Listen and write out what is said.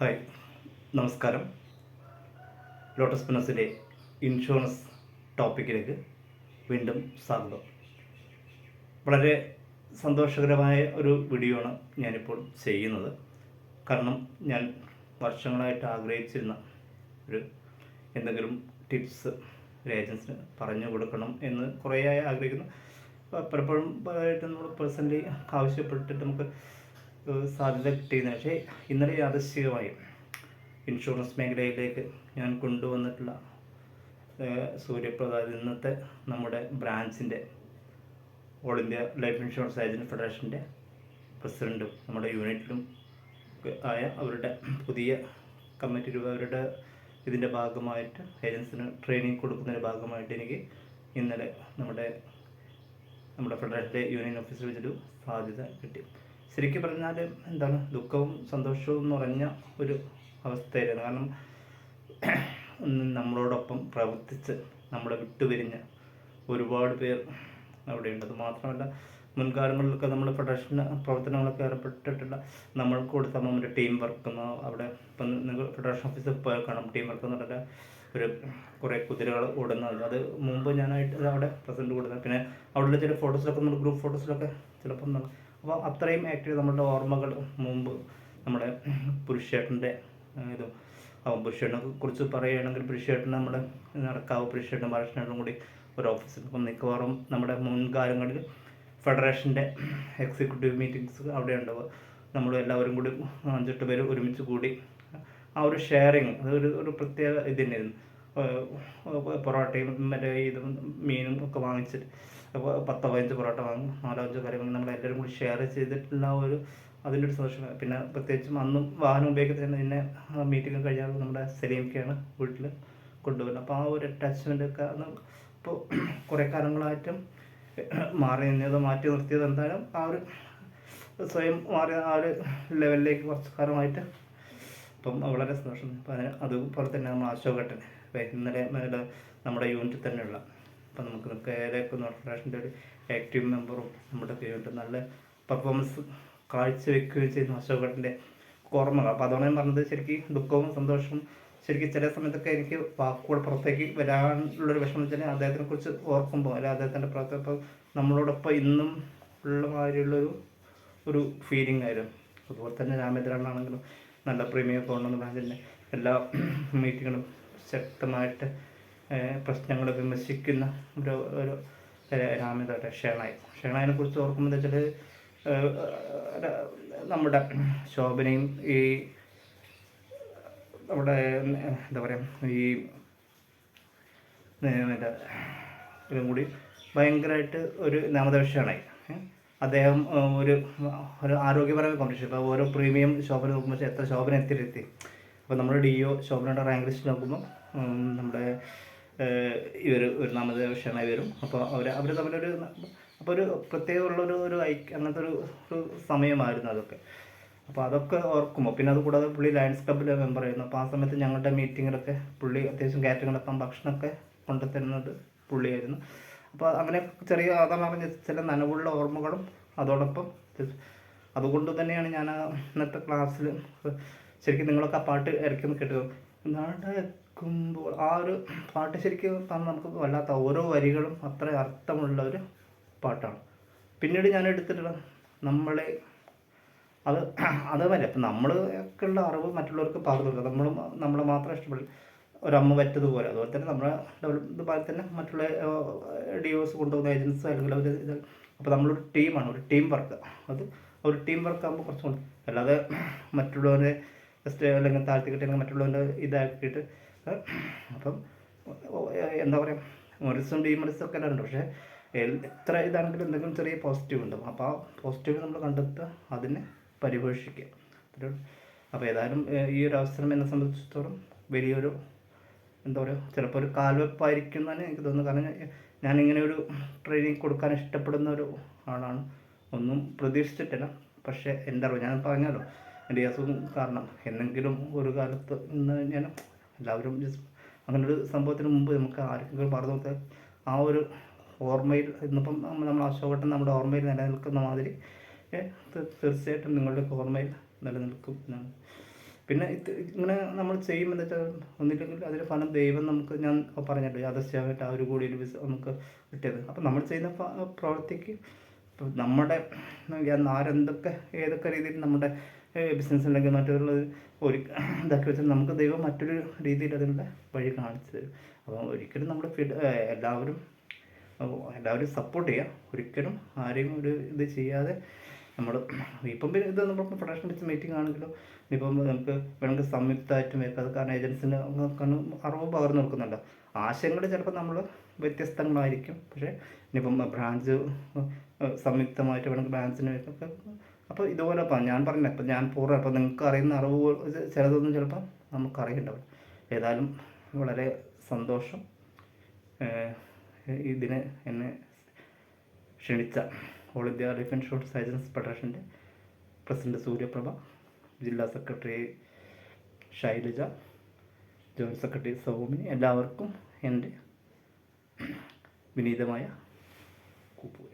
Hi, നമസ്കാരം. Lotus പിനസിൻ്റെ insurance ടോപ്പിക്കിലേക്ക് വീണ്ടും സ്വാഗതം. വളരെ സന്തോഷകരമായ ഒരു വീഡിയോ ആണ് ഞാനിപ്പോൾ ചെയ്യുന്നത്. കാരണം ഞാൻ വർഷങ്ങളായിട്ട് ആഗ്രഹിച്ചിരുന്ന ഒരു എന്തെങ്കിലും ടിപ്സ് ഒരു ഏജൻസിന് പറഞ്ഞു കൊടുക്കണം എന്ന് കുറേയായി ആഗ്രഹിക്കുന്നു. പലപ്പോഴും നമ്മൾ പേഴ്സണലി ആവശ്യപ്പെട്ടിട്ട് നമുക്ക് സാധ്യത കിട്ടിയെന്ന്. പക്ഷേ ഇന്നലെ യാദൃശ്ചികമായി ഇൻഷുറൻസ് മേഖലയിലേക്ക് ഞാൻ കൊണ്ടുവന്നിട്ടുള്ള സൂര്യപ്രകാശ് ഇന്നത്തെ നമ്മുടെ ബ്രാഞ്ചിൻ്റെ all India life insurance agent ഫെഡറേഷൻ്റെ പ്രസിഡൻറ്റും നമ്മുടെ യൂണിറ്റിലും ആയ അവരുടെ പുതിയ കമ്മിറ്റി അവരുടെ ഇതിൻ്റെ ഭാഗമായിട്ട് ഏജൻസിന് ട്രെയിനിങ് കൊടുക്കുന്നതിൻ്റെ ഭാഗമായിട്ട് എനിക്ക് ഇന്നലെ നമ്മുടെ ഫെഡറേഷൻ്റെ യൂണിയൻ ഓഫീസിൽ വെച്ചൊരു സാധ്യത കിട്ടി. ശരിക്കും പറഞ്ഞാൽ എന്താണ് ദുഃഖവും സന്തോഷവും നിറഞ്ഞ ഒരു അവസ്ഥയായിരുന്നു. കാരണം നമ്മളോടൊപ്പം പ്രവർത്തിച്ച് നമ്മളെ വിട്ടുപിരിഞ്ഞ ഒരുപാട് പേർ അവിടെയുണ്ട്. അത് മാത്രമല്ല മുൻകാലങ്ങളിലൊക്കെ നമ്മൾ ഫെഡറേഷൻ പ്രവർത്തനങ്ങളൊക്കെ ഏർപ്പെട്ടിട്ടുള്ള നമ്മൾക്ക് കൊടുത്ത നമ്മുടെ ടീം വർക്ക് അവിടെ ഇപ്പം നിങ്ങൾ ഫെഡറേഷൻ ഓഫീസിൽ പോയാൽ കാണാം. ടീം വർക്ക് എന്ന് പറഞ്ഞാൽ ഒരു കുറേ കുതിരകൾ ഓടുന്നത്. അത് മുമ്പ് ഞാനായിട്ട് അവിടെ പ്രസൻറ്റ് കൊടുത്തത്. പിന്നെ അവിടെയുള്ള ചില ഫോട്ടോസിലൊക്കെ നമ്മൾ ഗ്രൂപ്പ് ഫോട്ടോസിലൊക്കെ ചിലപ്പം അപ്പോൾ അത്രയും ആക്റ്റീവ് നമ്മളുടെ ഓർമ്മകൾ മുമ്പ് നമ്മുടെ പുരുഷേട്ടൻ്റെ ഇതും പുരുഷേട്ടനെ കുറിച്ച് പറയുകയാണെങ്കിൽ പുരുഷേട്ടൻ നമ്മുടെ നടക്കാവ് പുരുഷേട്ടനും ബാലകൃഷ്ണനും കൂടി ഒരു ഓഫീസിൽ ഇപ്പം മിക്കവാറും നമ്മുടെ മുൻകാലങ്ങളിൽ ഫെഡറേഷൻ്റെ എക്സിക്യൂട്ടീവ് മീറ്റിങ്സ് അവിടെ ഉണ്ടാവുക. നമ്മൾ എല്ലാവരും കൂടി 5-8 പേര് ഒരുമിച്ച് കൂടി ആ ഒരു ഷെയറിങ് ഒരു പ്രത്യേക ഇതിനായിരുന്നു. പൊറോട്ടയും മറ്റേ ഇതും മീനും ഒക്കെ വാങ്ങിച്ചിട്ട് അപ്പോൾ 10-15 പൊറോട്ട വാങ്ങും, 4-5 കാര്യങ്ങൾ നമ്മളെല്ലാവരും കൂടി ഷെയർ ചെയ്തിട്ടുള്ള അതിൻ്റെ ഒരു സന്തോഷം. പിന്നെ പ്രത്യേകിച്ചും അന്നും വാഹനം ഉപയോഗിക്കുന്നത് തന്നെ മീറ്റിംഗ് കഴിഞ്ഞാൽ നമ്മുടെ സലീംക്കാണ് വീട്ടിൽ കൊണ്ടുവരുന്നത്. അപ്പോൾ ആ ഒരു അറ്റാച്ച്മെൻ്റ് ഒക്കെ ഇപ്പോൾ കുറേ കാലങ്ങളായിട്ടും മാറി മാറ്റി നിർത്തിയത് എന്തായാലും ആ ഒരു സ്വയം മാറിയ ആ ഒരു ലെവലിലേക്ക് കുറച്ച് കാലമായിട്ട് അപ്പം വളരെ സന്തോഷം. അപ്പം അതുപോലെ തന്നെ നമ്മൾ അശോകേട്ടൻ ഇന്നലെ നമ്മുടെ യൂണിറ്റിൽ തന്നെയുള്ള അപ്പം നമുക്ക് ഏതൊക്കെ ഫെഡറേഷൻ്റെ ഒരു ആക്റ്റീവ് മെമ്പറും നമ്മുടെ യൂണിറ്റ് നല്ല പെർഫോമൻസ് കാഴ്ചവെക്കുകയും ചെയ്യുന്ന അശോകേട്ടൻ്റെ ഓർമ്മകൾ. അപ്പോൾ അതുകൊണ്ട് ഞാൻ പറഞ്ഞത് ശരിക്കും ദുഃഖവും സന്തോഷവും ശരിക്കും ചില സമയത്തൊക്കെ എനിക്ക് വാക്കുകൾ പുറത്തേക്ക് വരാനുള്ളൊരു വിഷമം വെച്ചാൽ അദ്ദേഹത്തിനെ കുറിച്ച് ഓർക്കുമ്പോൾ അല്ലെങ്കിൽ അദ്ദേഹത്തിൻ്റെ പ്രവർത്തനം ഇപ്പോൾ നമ്മളോടൊപ്പം ഇന്നും ഉള്ള മാതിരിയുള്ളൊരു ഫീലിംഗ് ആയിരുന്നു. അതുപോലെ തന്നെ രാമേന്ദ്രനാണെങ്കിലും നല്ല പ്രീമിയം കൊണ്ടുവന്ന ബ്രാഞ്ചിൻ്റെ എല്ലാ മീറ്റിങ്ങുകളും ശക്തമായിട്ട് പ്രശ്നങ്ങൾ വിമർശിക്കുന്ന ഒരു രാമേന്ദ്രൻ്റെ ഷേണായിനെ കുറിച്ച് ഓർക്കുമ്പോൾ എന്താ വെച്ചാൽ നമ്മുടെ ശോഭനയും ഈ നമ്മുടെ എന്താ പറയുക ഈ ഇതും കൂടി ഭയങ്കരമായിട്ട് ഒരു നാമദർശനായി. അദ്ദേഹം ഒരു ആരോഗ്യപരമായ കോമ്പറ്റീഷൻ. ഇപ്പോൾ ഓരോ പ്രീമിയം ശോഭന നോക്കുമ്പോൾ എത്ര ശോഭന എത്തി. അപ്പോൾ നമ്മുടെ DO ശോഭനയുടെ റാങ്ക് ലിസ്റ്റ് നോക്കുമ്പോൾ നമ്മുടെ ഒരു നാമദർശനായി വരും. അപ്പോൾ അവർ തമ്മിലൊരു അപ്പോൾ ഒരു പ്രത്യേകമുള്ളൊരു അങ്ങനത്തെ ഒരു സമയമായിരുന്നു അതൊക്കെ. അപ്പോൾ അതൊക്കെ ഓർക്കുമ്പോൾ പിന്നെ അതുകൂടാതെ പുള്ളി ലയൺസ് ക്ലബ്ബിലെ മെമ്പറായിരുന്നു. അപ്പോൾ ആ സമയത്ത് ഞങ്ങളുടെ മീറ്റിങ്ങിലൊക്കെ പുള്ളി അത്യാവശ്യം കാറ്ററിങ്ങിലൊപ്പം ഭക്ഷണമൊക്കെ കൊണ്ടുതരുന്നത് പുള്ളിയായിരുന്നു. അപ്പോൾ അങ്ങനെ ചെറിയ പറഞ്ഞ ചില നനവുള്ള ഓർമ്മകളും അതോടൊപ്പം അതുകൊണ്ട് തന്നെയാണ് ഞാൻ ഇന്നത്തെ ക്ലാസ്സിൽ ശരിക്കും നിങ്ങളൊക്കെ ആ പാട്ട് ഇറക്കുന്ന കേട്ടു. നടക്കുമ്പോൾ ആ ഒരു പാട്ട് ശരിക്കും നമുക്ക് വല്ലാത്ത ഓരോ വരികളും അത്ര അർത്ഥമുള്ള ഒരു പാട്ടാണ്. പിന്നീട് ഞാൻ എടുത്തിട്ടുള്ള അത് വരെ ഇപ്പം ഒക്കെ ഉള്ള അറിവ് മറ്റുള്ളവർക്ക് പകർന്നു കൊടുക്കുക. നമ്മളെ മാത്രം ഇഷ്ടപ്പെടും ഒരമ്മ പറ്റതുപോലെ. അതുപോലെ തന്നെ നമ്മുടെ ഇതുപോലെ തന്നെ മറ്റുള്ള DOs കൊണ്ടുപോകുന്ന ഏജൻസി അല്ലെങ്കിൽ അവർ അപ്പോൾ നമ്മളൊരു ടീമാണ്, ഒരു ടീം വർക്ക്. ഒരു ടീം വർക്ക് ആകുമ്പോൾ കുറച്ചുകൂടി അല്ലാതെ മറ്റുള്ളവരെ ജസ്റ്റ് അല്ലെങ്കിൽ താഴ്ത്തിക്കിട്ട് അല്ലെങ്കിൽ മറ്റുള്ളവരുടെ ഇതാക്കിയിട്ട് അപ്പം എന്താ പറയുക മെറിറ്റ്സും ഡിമെറിറ്റ്സും ഒക്കെ ഉണ്ട്. പക്ഷേ എത്ര ഇതാണെങ്കിലും എന്തെങ്കിലും ചെറിയ പോസിറ്റീവ് ഉണ്ടാവും. അപ്പോൾ ആ പോസിറ്റീവ് നമ്മൾ കണ്ടെത്തുക, അതിനെ പരിപോഷിക്കുക. അപ്പോൾ ഏതായാലും ഈ ഒരു അവസരം എന്നെ സംബന്ധിച്ചിടത്തോളം വലിയൊരു എന്താ പറയുക ചിലപ്പോൾ ഒരു കാൽവെപ്പായിരിക്കും എന്നാണ് എനിക്ക് തോന്നുന്നത്. കാരണം ഞാനിങ്ങനെ ഒരു ട്രെയിനിങ് കൊടുക്കാൻ ഇഷ്ടപ്പെടുന്ന ഒരു ആളാണ്. ഒന്നും പ്രതീക്ഷിച്ചിട്ടില്ല. പക്ഷേ എൻ്റെ അറിവ് ഞാൻ പറഞ്ഞല്ലോ എൻ്റെ അസുഖം കാരണം എന്തെങ്കിലും ഒരു കാലത്ത് ഇന്ന് ഞാൻ എല്ലാവരും അങ്ങനൊരു സംഭവത്തിന് മുമ്പ് നമുക്ക് ആർക്കെങ്കിലും പറഞ്ഞു കൊടുത്താൽ ആ ഒരു ഓർമ്മയിൽ ഇന്നിപ്പം നമ്മൾ അശോകേട്ടൻ നമ്മുടെ ഓർമ്മയിൽ നിലനിൽക്കുന്ന മാതിരി തീർച്ചയായിട്ടും നിങ്ങളുടെ ഓർമ്മയിൽ നിലനിൽക്കും എന്നാണ് പിന്നെ ഇങ്ങനെ നമ്മൾ ചെയ്യുമ്പോൾ എന്താ വെച്ചാൽ ഒന്നില്ലെങ്കിൽ അതിൻ്റെ ഫലം ദൈവം നമുക്ക്, ഞാൻ പറഞ്ഞല്ലോ യാദൃശ്യമായിട്ട് ആ ഒരു കൂടി ഒരു നമുക്ക് കിട്ടിയത്. അപ്പം നമ്മൾ ചെയ്യുന്ന പ്രവൃത്തിക്ക് നമ്മുടെ ആരെന്തൊക്കെ ഏതൊക്കെ രീതിയിൽ നമ്മുടെ ബിസിനസ് അല്ലെങ്കിൽ മറ്റുള്ളത് ഒരു ഇതാക്കി വെച്ചാൽ നമുക്ക് ദൈവം മറ്റൊരു രീതിയിൽ അതിനുള്ള വഴി കാണിച്ചു തരും. അപ്പോൾ ഒരിക്കലും നമ്മുടെ എല്ലാവരും സപ്പോർട്ട് ചെയ്യുക, ഒരിക്കലും ആരെയും ഒരു ഇത് ചെയ്യാതെ നമ്മൾ ഇപ്പം ഇത് നമ്മൾ പ്രൊഡക്ഷൻ വെച്ച് മീറ്റിംഗ് ആണെങ്കിലും ഇപ്പം നമുക്ക് വേണമെങ്കിൽ സംയുക്തമായിട്ടും വെക്കാം. കാരണം ഏജൻസിന് അറിവ് പകർന്നു കൊടുക്കുന്നുണ്ട്. ആശയങ്ങൾ ചിലപ്പോൾ നമ്മൾ വ്യത്യസ്തങ്ങളായിരിക്കും, പക്ഷേ ഇനിയിപ്പം ബ്രാഞ്ച് സംയുക്തമായിട്ട് വേണമെങ്കിൽ ബ്രാഞ്ചിന് വെക്കാം. അപ്പോൾ ഇതുപോലെ ഞാൻ പറഞ്ഞില്ല, ഇപ്പം ഞാൻ പൂർണ്ണ അപ്പോൾ നിങ്ങൾക്ക് അറിയുന്ന അറിവ് ചിലതൊന്നും ചിലപ്പോൾ നമുക്കറിയണ്ടാവും. ഏതായാലും വളരെ സന്തോഷം ഇതിന് എന്നെ ക്ഷണിച്ച all India life insurance agents ഫെഡറേഷൻ്റെ പ്രസിഡന്റ് സൂര്യപ്രഭ, ജില്ലാ secretary Shailaja, joint secretary Saumini, എല്ലാവർക്കും എൻ്റെ വിനീതമായ കൂപ്പുകൾ.